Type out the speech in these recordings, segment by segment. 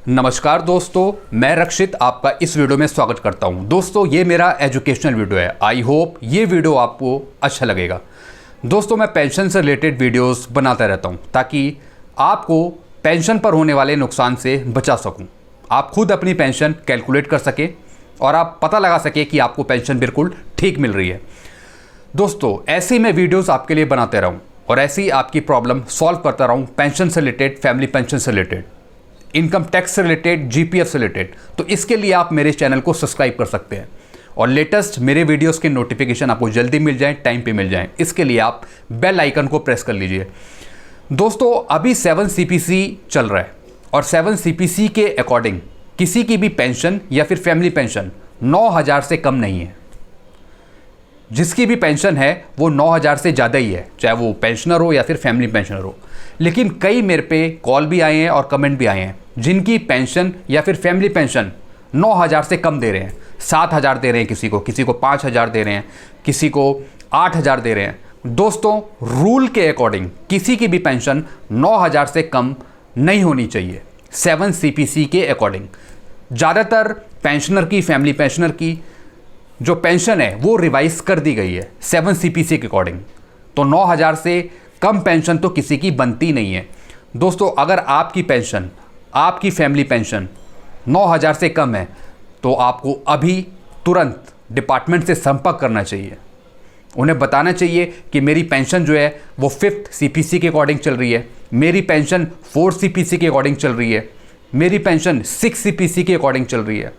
नमस्कार दोस्तों, मैं रक्षित आपका इस वीडियो में स्वागत करता हूं। दोस्तों, ये मेरा एजुकेशनल वीडियो है। आई होप ये वीडियो आपको अच्छा लगेगा। दोस्तों, मैं पेंशन से रिलेटेड वीडियोस बनाता रहता हूं ताकि आपको पेंशन पर होने वाले नुकसान से बचा सकूं। आप खुद अपनी पेंशन कैलकुलेट कर सकें और आप पता लगा सकें कि आपको पेंशन बिल्कुल ठीक मिल रही है। दोस्तों, ऐसी मैं वीडियोज़ आपके लिए बनाते रहूँ और ऐसी आपकी प्रॉब्लम सॉल्व करता रहूँ, पेंशन से रिलेटेड, फैमिली पेंशन से रिलेटेड, इनकम टैक्स से रिलेटेड, जीपीएफ से रिलेटेड। तो इसके लिए आप मेरे चैनल को सब्सक्राइब कर सकते हैं और लेटेस्ट मेरे वीडियोस के नोटिफिकेशन आपको जल्दी मिल जाए, टाइम पे मिल जाए। इसके लिए आप बेल आइकन को प्रेस कर लीजिए। दोस्तों, अभी 7 CPC चल रहा है और 7 CPC के अकॉर्डिंग किसी की भी पेंशन या फिर फैमिली पेंशन 9,000 से कम नहीं है। जिसकी भी पेंशन है वो 9,000 से ज़्यादा ही है, चाहे वो पेंशनर हो या फिर फैमिली पेंशनर हो। लेकिन कई मेरे पे कॉल भी आए हैं और कमेंट भी आए हैं जिनकी पेंशन या फिर फैमिली पेंशन 9,000 से कम दे रहे हैं। 7,000 दे रहे हैं, किसी को 5,000 दे रहे हैं, किसी को 8,000 दे रहे हैं। दोस्तों, रूल के अकॉर्डिंग किसी की भी पेंशन 9,000 से कम नहीं होनी चाहिए। 7 CPC के अकॉर्डिंग ज़्यादातर पेंशनर की, फैमिली पेंशनर की जो पेंशन है वो रिवाइज कर दी गई है 7 CPC के अकॉर्डिंग। तो 9,000 से कम पेंशन तो किसी की बनती नहीं है। दोस्तों, अगर आपकी पेंशन, आपकी फैमिली पेंशन 9,000 से कम है तो आपको अभी तुरंत डिपार्टमेंट से संपर्क करना चाहिए। उन्हें बताना चाहिए कि मेरी पेंशन जो है वो 5th CPC के अकॉर्डिंग चल रही है, मेरी पेंशन 4th CPC के अकॉर्डिंग चल रही है, मेरी पेंशन 6th CPC के अकॉर्डिंग चल रही है।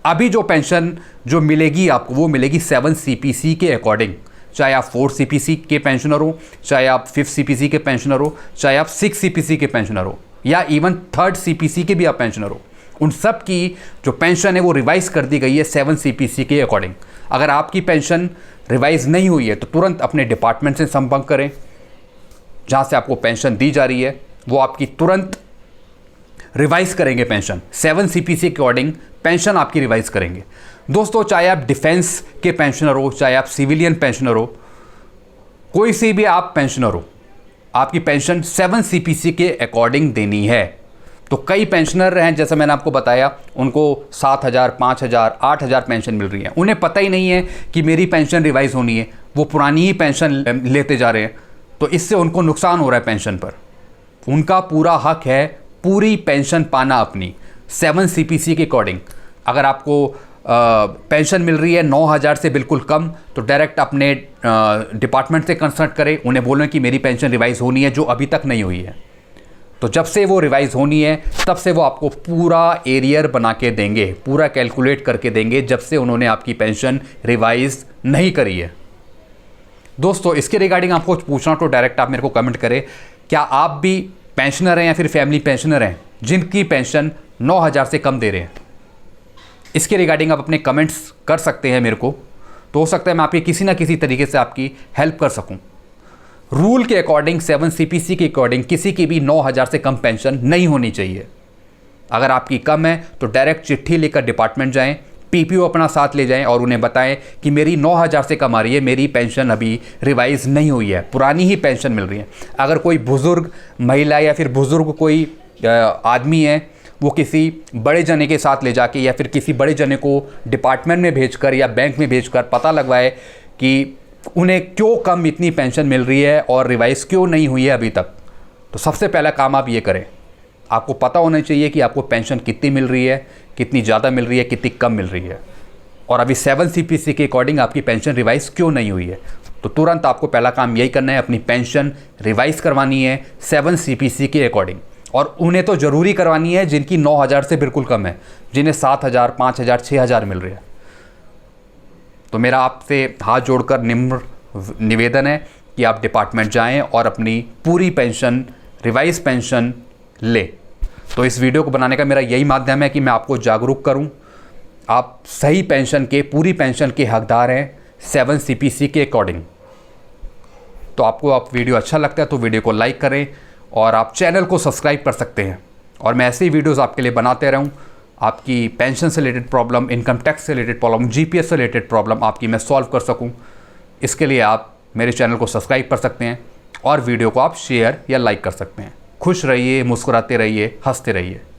अभी जो पेंशन जो मिलेगी आपको वो मिलेगी 7 CPC के अकॉर्डिंग। चाहे आप 4th CPC के पेंशनर हो, चाहे आप 5th CPC के पेंशनर हो, चाहे आप 6th CPC के पेंशनर हो या इवन 3rd CPC के भी आप पेंशनर हो, उन सब की जो पेंशन है वो रिवाइज कर दी गई है 7 CPC के अकॉर्डिंग। अगर आपकी पेंशन रिवाइज नहीं हुई है तो तुरंत अपने डिपार्टमेंट से संपर्क करें। जहाँ से आपको पेंशन दी जा रही है वो आपकी तुरंत रिवाइज करेंगे पेंशन। 7 CPC के अकॉर्डिंग पेंशन आपकी रिवाइज करेंगे। दोस्तों, चाहे आप डिफेंस के पेंशनर हो, चाहे आप सिविलियन पेंशनर हो, कोई सी भी आप पेंशनर हो, आपकी पेंशन 7 CPC के अकॉर्डिंग देनी है। तो कई पेंशनर हैं, जैसा मैंने आपको बताया, उनको 7,000, 5,000, 8,000 पेंशन मिल रही है। उन्हें पता ही नहीं है कि मेरी पेंशन रिवाइज होनी है, वो पुरानी ही पेंशन लेते जा रहे हैं। तो इससे उनको नुकसान हो रहा है पेंशन पर। उनका पूरा हक है पूरी पेंशन पाना अपनी 7 CPC के अकॉर्डिंग। अगर आपको पेंशन मिल रही है 9,000 से बिल्कुल कम तो डायरेक्ट अपने डिपार्टमेंट से कंसल्ट करें। उन्हें बोलें कि मेरी पेंशन रिवाइज होनी है, जो अभी तक नहीं हुई है। तो जब से वो रिवाइज होनी है तब से वो आपको पूरा एरियर बना के देंगे, पूरा कैलकुलेट करके देंगे, जब से उन्होंने आपकी पेंशन रिवाइज नहीं करी है। दोस्तों, इसके रिगार्डिंग आपको पूछना तो डायरेक्ट आप मेरे को कमेंट करें। क्या आप भी पेंशनर हैं या फिर फैमिली पेंशनर हैं जिनकी पेंशन 9,000 से कम दे रहे हैं? इसके रिगार्डिंग आप अपने कमेंट्स कर सकते हैं मेरे को। तो हो सकता है मैं आपकी किसी ना किसी तरीके से आपकी हेल्प कर सकूं। रूल के अकॉर्डिंग 7 CPC के अकॉर्डिंग किसी की भी 9,000 से कम पेंशन नहीं होनी चाहिए। अगर आपकी कम है तो डायरेक्ट चिट्ठी लेकर डिपार्टमेंट जाएं, PPO अपना साथ ले जाएं और उन्हें बताएं कि मेरी 9,000 से कम आ रही है, मेरी पेंशन अभी रिवाइज नहीं हुई है, पुरानी ही पेंशन मिल रही है। अगर कोई बुज़ुर्ग महिला या फिर बुज़ुर्ग कोई आदमी है, वो किसी बड़े जने के साथ ले जाके या फिर किसी बड़े जने को डिपार्टमेंट में भेजकर या बैंक में भेजकर पता लगवाए कि उन्हें क्यों कम इतनी पेंशन मिल रही है और रिवाइज क्यों नहीं हुई है अभी तक। तो सबसे पहला काम आप ये करें। आपको पता होना चाहिए कि आपको पेंशन कितनी मिल रही है, कितनी ज़्यादा मिल रही है, कितनी कम मिल रही है, और अभी 7 CPC के अकॉर्डिंग आपकी पेंशन रिवाइज क्यों नहीं हुई है। तो तुरंत आपको पहला काम यही करना है, अपनी पेंशन रिवाइज करवानी है 7 CPC के अकॉर्डिंग। और उन्हें तो ज़रूरी करवानी है जिनकी 9,000 से बिल्कुल कम है, जिन्हें 7,000, 5,000, 6,000 मिल रही है। तो मेरा आपसे हाथ जोड़कर निम्र निवेदन है कि आप डिपार्टमेंट जाएं और अपनी पूरी पेंशन, रिवाइज पेंशन ले। तो इस वीडियो को बनाने का मेरा यही माध्यम है कि मैं आपको जागरूक करूं। आप सही पेंशन के, पूरी पेंशन के हकदार हैं 7 CPC के अकॉर्डिंग। तो आपको वीडियो अच्छा लगता है तो वीडियो को लाइक करें और आप चैनल को सब्सक्राइब कर सकते हैं। और मैं ऐसे ही वीडियोज़ आपके लिए बनाते रहूँ। आपकी पेंशन से रिलेटेड प्रॉब्लम, इनकम टैक्स से रिलेटेड प्रॉब्लम, GPF से रिलेटेड प्रॉब्लम आपकी मैं सॉल्व कर सकूँ। इसके लिए आप मेरे चैनल को सब्सक्राइब कर सकते हैं और वीडियो को आप शेयर या लाइक कर सकते हैं। खुश रहिए, मुस्कुराते रहिए, हंसते रहिए। थैंक